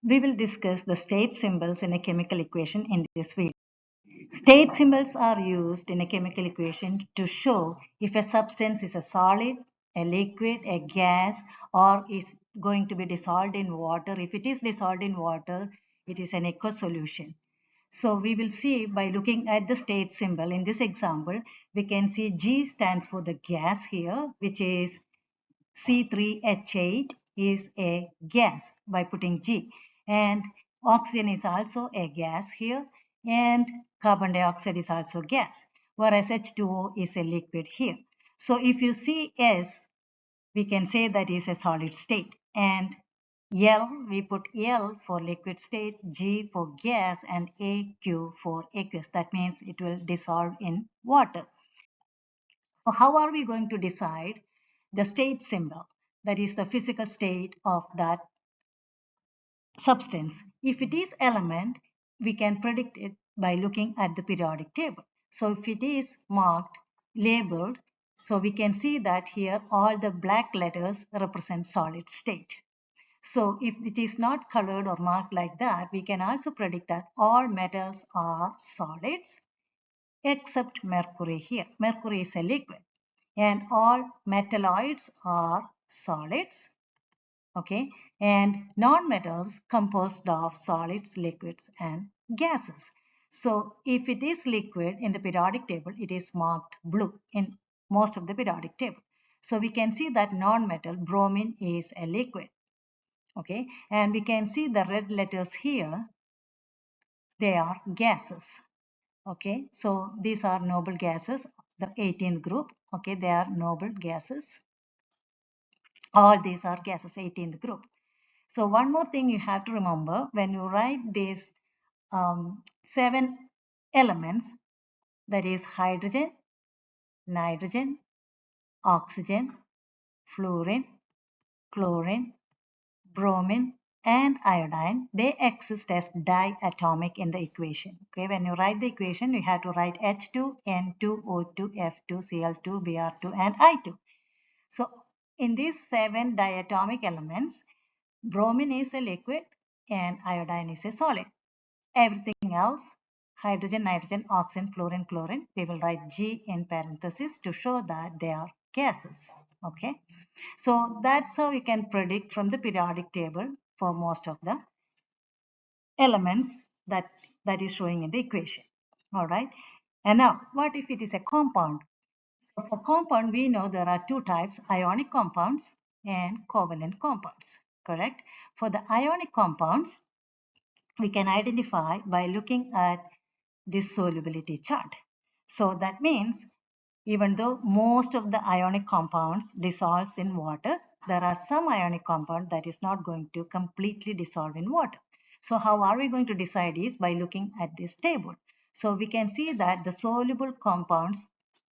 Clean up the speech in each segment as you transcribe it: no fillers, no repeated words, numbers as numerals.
We will discuss the state symbols in a chemical equation in this video. State symbols are used in a chemical equation to show if a substance is a solid, a liquid, a gas, or is going to be dissolved in water. If it is dissolved in water, it is an aqueous solution. So we will see by looking at the state symbol in this example, we can see G stands for the gas here, which is C3H8 is a gas by putting G, and oxygen is also a gas here, and carbon dioxide is also gas, whereas H2O is a liquid here. So if you see S, we can say that is a solid state, and L, we put L for liquid state, G for gas, and AQ for aqueous. That means it will dissolve in water. So how are we going to decide the state symbol? That is the physical state of that substance. If it is element, we can predict it by looking at the periodic table. So if it is marked, labeled, so we can see that here all the black letters represent solid state. So if it is not colored or marked like that, we can also predict that all metals are solids except mercury here. Mercury is a liquid and all metalloids are solids, okay, and non-metals composed of solids, liquids, and gases. So if it is liquid in the periodic table, it is marked blue in most of the periodic table. So we can see that non-metal bromine is a liquid, okay, and we can see the red letters here, they are gases. Okay, so these are noble gases, the 18th group. Okay, they are noble gases. All these are gases, 18th group. So one more thing you have to remember when you write these 7 elements, that is hydrogen, nitrogen, oxygen, fluorine, chlorine, bromine, and iodine, they exist as diatomic in the equation. Okay, when you write the equation, you have to write H2, N2, O2, F2, Cl2, Br2, and I2. So in these 7 diatomic elements, bromine is a liquid and iodine is a solid. Everything else, hydrogen, nitrogen, oxygen, fluorine, chlorine, we will write G in parentheses to show that they are gases. Okay, so that's how we can predict from the periodic table for most of the elements that is showing in the equation. All right, and now what if it is a compound? For compound, we know there are 2 types, ionic compounds and covalent compounds, correct? For the ionic compounds, we can identify by looking at this solubility chart. So that means even though most of the ionic compounds dissolves in water, there are some ionic compound that is not going to completely dissolve in water. So how are we going to decide is by looking at this table. So we can see that the soluble compounds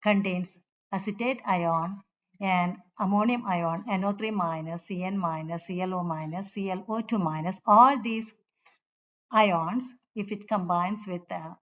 contains acetate ion and ammonium ion, NO3 minus, CN minus, ClO minus, ClO2 minus. All these ions, if it combines with a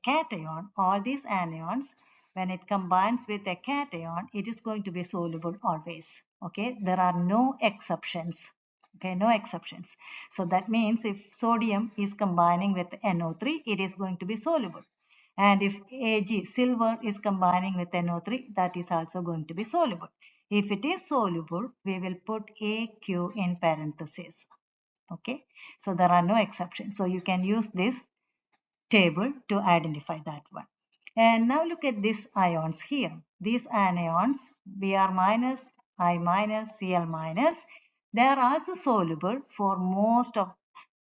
cation, all these anions, when it combines with a cation, it is going to be soluble always. Okay, there are no exceptions. Okay, no exceptions. So that means if sodium is combining with NO3, it is going to be soluble. And if Ag, silver, is combining with NO3, that is also going to be soluble. If it is soluble, we will put AQ in parentheses. Okay, so there are no exceptions. So you can use this table to identify that one. And now look at these ions here. These anions, Br minus, I minus, Cl minus, they are also soluble for most of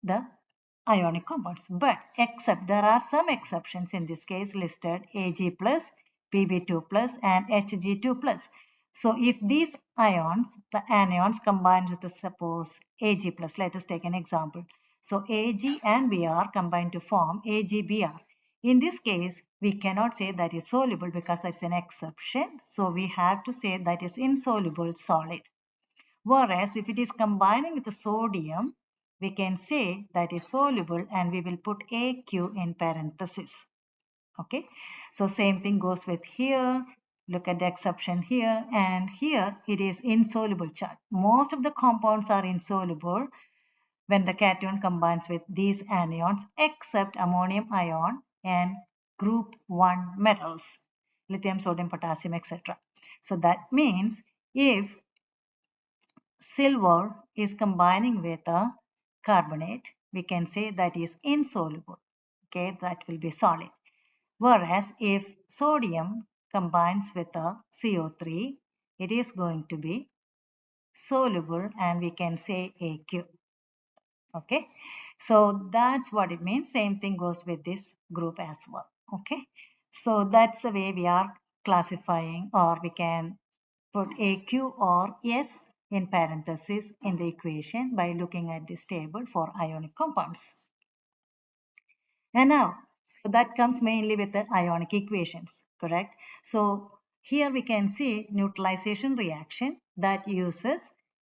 the ionic compounds, but except there are some exceptions in this case listed, Ag plus, Pb2 plus, and Hg2 plus. So if these ions, the anions combined with the suppose Ag plus, let us take an example. So Ag and Br combine to form AgBr. In this case, we cannot say that is soluble because that's an exception. So we have to say that is insoluble solid. Whereas if it is combining with the sodium, we can say that is soluble and we will put AQ in parenthesis. Okay, so same thing goes with here. Look at the exception here, and here it is insoluble chart. Most of the compounds are insoluble, when the cation combines with these anions except ammonium ion and group 1 metals, lithium, sodium, potassium, etc. So that means if silver is combining with a carbonate, we can say that is insoluble. Okay, that will be solid. Whereas if sodium combines with a CO3, it is going to be soluble and we can say AQ. Okay, so that's what it means. Same thing goes with this group as well. Okay, so that's the way we are classifying, or we can put AQ or S in parentheses in the equation by looking at this table for ionic compounds. And now, so that comes mainly with the ionic equations, correct? So here we can see neutralization reaction that uses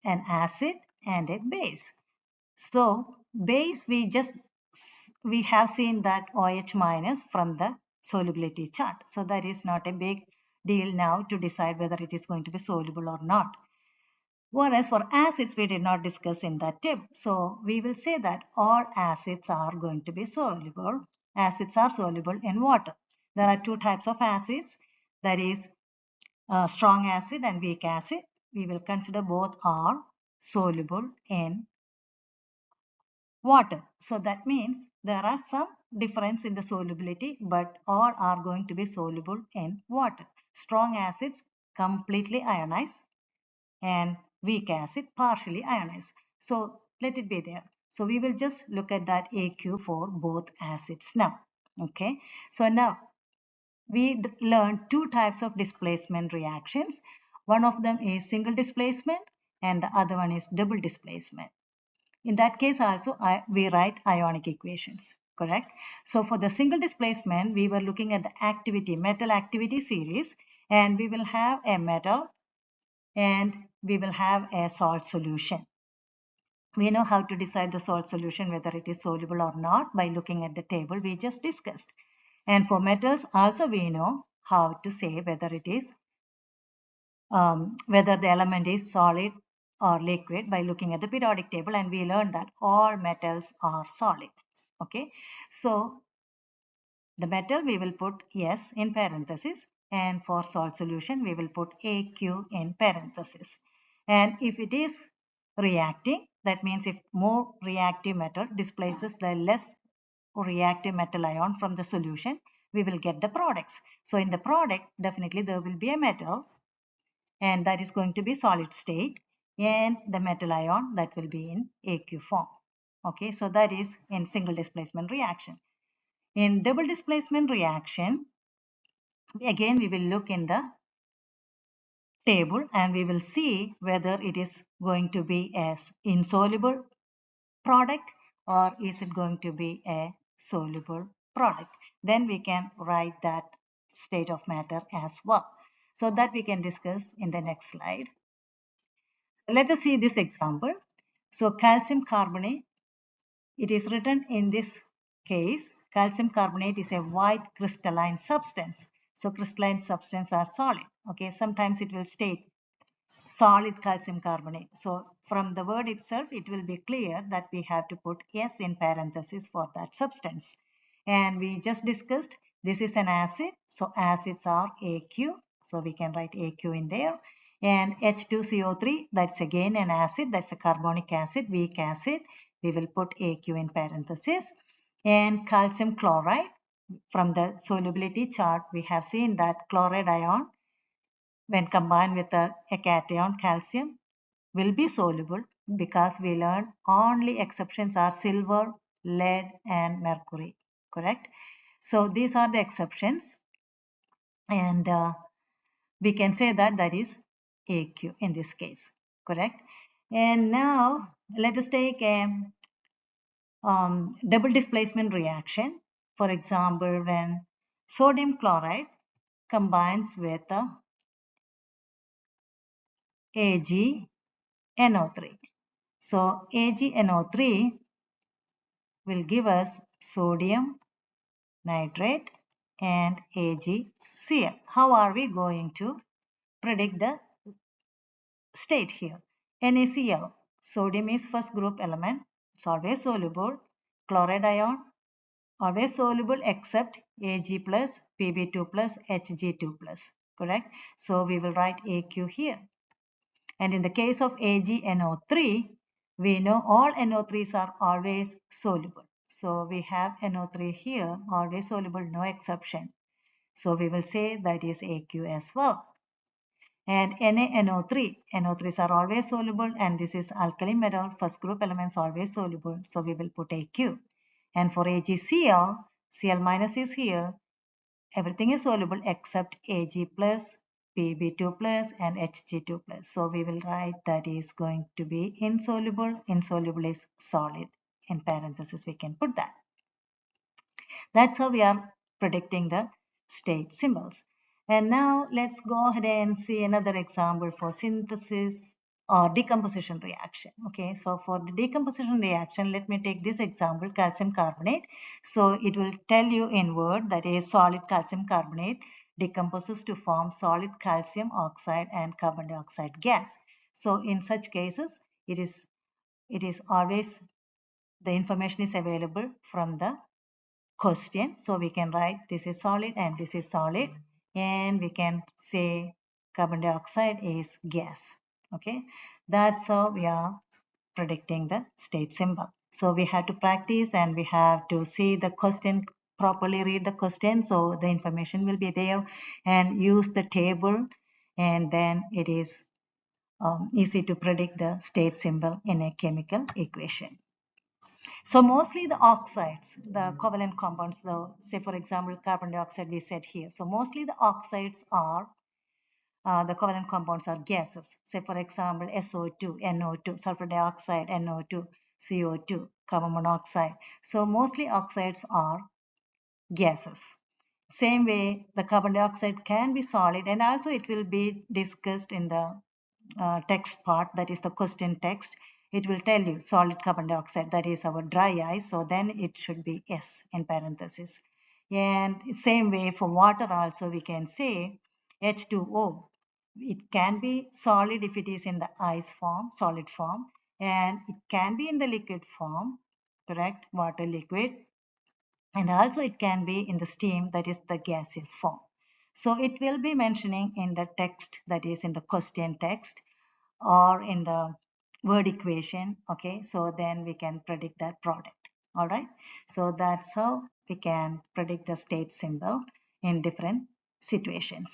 an acid and a base. So base, we have seen that OH minus from the solubility chart. So that is not a big deal now to decide whether it is going to be soluble or not. Whereas for acids, we did not discuss in that table. So we will say that all acids are going to be soluble. Acids are soluble in water. There are two types of acids, that is strong acid and weak acid. We will consider both are soluble in water. So that means there are some difference in the solubility, but all are going to be soluble in water. Strong acids completely ionize and weak acid partially ionized. So let it be there. So we will just look at that AQ for both acids now. Okay. So now we learned two types of displacement reactions. One of them is single displacement and the other one is double displacement. In that case also we write ionic equations, correct? So for the single displacement, we were looking at the activity, metal activity series, and we will have a metal and we will have a salt solution. We know how to decide the salt solution, whether it is soluble or not, by looking at the table we just discussed. And for metals also we know how to say whether it is whether the element is solid or liquid by looking at the periodic table, and we learned that all metals are solid. Okay, so the metal we will put S in parenthesis, and for salt solution we will put AQ in parenthesis. And if it is reacting, that means if more reactive metal displaces the less reactive metal ion from the solution, we will get the products. So in the product, definitely there will be a metal, and that is going to be solid state, and the metal ion that will be in AQ form. Okay, so that is in single displacement reaction. In double displacement reaction, again we will look in the table and we will see whether it is going to be as insoluble product or is it going to be a soluble product. Then we can write that state of matter as well. So that we can discuss in the next slide. Let us see this example. So calcium carbonate, it is written in this case, calcium carbonate is a white crystalline substance. So crystalline substances are solid. Okay, sometimes it will state solid calcium carbonate. So from the word itself, it will be clear that we have to put S in parenthesis for that substance. And we just discussed this is an acid. So acids are AQ. So we can write AQ in there. And H2CO3, that's again an acid. That's a carbonic acid, weak acid. We will put AQ in parenthesis. And calcium chloride, from the solubility chart, we have seen that chloride ion, when combined with a cation calcium, will be soluble, because we learned only exceptions are silver, lead and mercury, correct? So these are the exceptions, and we can say that that is AQ in this case, correct? And now let us take a double displacement reaction. For example, when sodium chloride combines with AgNO3. So AgNO3 will give us sodium nitrate and AgCl. How are we going to predict the state here? NaCl, sodium is first group element, It's always soluble. Chloride ion, always soluble except Ag plus, Pb2 plus, Hg2 plus. Correct? So we will write Aq here. And in the case of AgNO3, we know all NO3s are always soluble. So we have NO3 here, always soluble, no exception. So we will say that is AQ as well. And NaNO3, NO3s are always soluble, and this is alkali metal, first group elements always soluble, so we will put AQ. And for AgCl, Cl minus is here, everything is soluble except Ag plus, Pb2 plus, and Hg2 plus. So we will write that is going to be insoluble. Insoluble is solid. In parentheses, we can put that. That's how we are predicting the state symbols. And now let's go ahead and see another example for synthesis or decomposition reaction. Okay, so for the decomposition reaction, let me take this example, calcium carbonate. So it will tell you in word that is solid calcium carbonate decomposes to form solid calcium oxide and carbon dioxide gas. So in such cases, it is always the information is available from the question. So we can write this is solid and this is solid, and we can say carbon dioxide is gas. Okay, that's how we are predicting the state symbol. So we have to practice and we have to see the question, properly read the question, so the information will be there, and use the table, and then it is easy to predict the state symbol in a chemical equation. So mostly the oxides, the covalent compounds, say for example, carbon dioxide we said here. So mostly the oxides are, the covalent compounds are gases. Say for example, SO2, NO2, sulfur dioxide, NO2, CO2, carbon monoxide. So mostly oxides are gases. Same way, the carbon dioxide can be solid, and also it will be discussed in the text part, that is the question text. It will tell you solid carbon dioxide, that is our dry ice, so then it should be S in parenthesis. And same way for water also we can say H2O. It can be solid if it is in the ice form, solid form, and it can be in the liquid form, correct, water liquid, and also it can be in the steam, that is the gaseous form. So it will be mentioning in the text, that is in the question text, or in the word equation. Okay, so then we can predict that product. All right, so that's how we can predict the state symbol in different situations.